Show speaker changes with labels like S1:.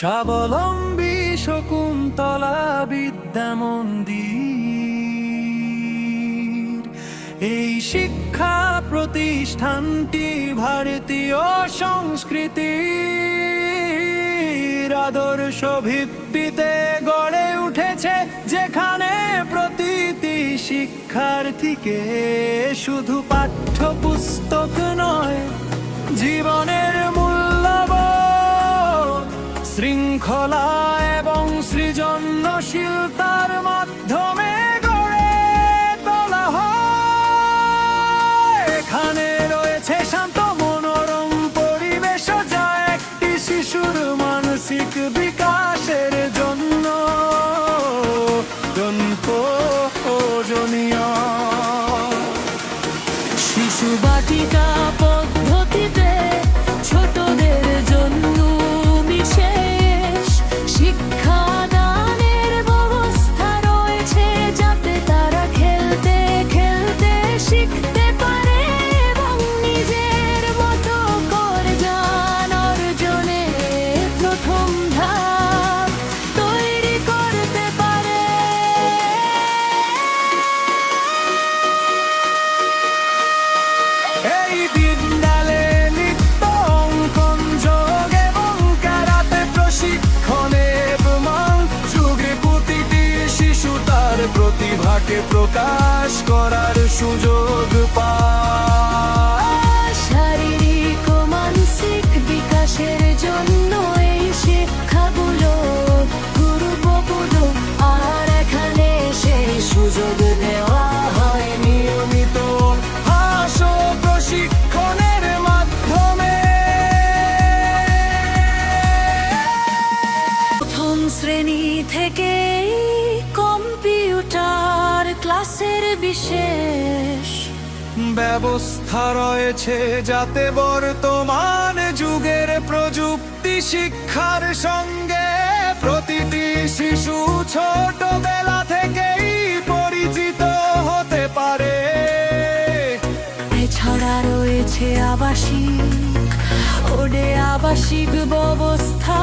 S1: স্বাবলম্বী শকুন্তলা বিদ্যা মন্দির, এই শিক্ষা প্রতিষ্ঠানটি ভারতীয় সংস্কৃতির আদর্শ ভিত্তিতে গড়ে উঠেছে, যেখানে প্রতিটি শিক্ষার্থীকে শুধু পাঠ্যপুস্তক নয়, জীবনের মূল্যবোধ, শৃঙ্খলা এবং সৃজনশীলতার মাধ্যমে গড়ে তোলা হয়। এখানে রয়েছে শান্ত মনোরম পরিবেশ, যা একটি শিশুর মানসিক বিকাশের জন্য প্রয়োজনীয়।
S2: শিশু বাটিকা পদ্ধতিতে ছোটদের জন্য বিশেষ শিক্ষাদানের ব্যবস্থা রয়েছে, যাতে তারা খেলতে খেলতে শিখতে পারে এবং নিজের মতো করে জ্ঞান অর্জনে প্রথম ধাপ তৈরি করতে পারে।
S1: এই বিদ্যালয়ে নৃত্য, অঙ্কন, যোগ এবং ক্যারাতে প্রশিক্ষণে প্রমাণ যুগে প্রতিটি শিশু তার প্রতিভাকে প্রকাশ করার সুযোগ পায়।
S2: শারীরিক ও মানসিক বিকাশের জন্য এই শিক্ষাগুলো গুরুত্বপূর্ণ, আর এখানে সেই সুযোগ দেওয়া হয়
S1: নিয়মিত ভাষ প্রশিক্ষণের মাধ্যমে।
S2: প্রথম শ্রেণী থেকেই কম্পিউটার ক্লাসের বিশেষ
S1: ব্যবস্থা রয়েছে, যাতে বর্তমান যুগের প্রযুক্তি শিক্ষার সঙ্গে প্রতিটি শিশু ছোটবেলা থেকেই পরিচিত হতে পারে।
S2: এছাড়া রয়েছে আবাসিক ব্যবস্থা।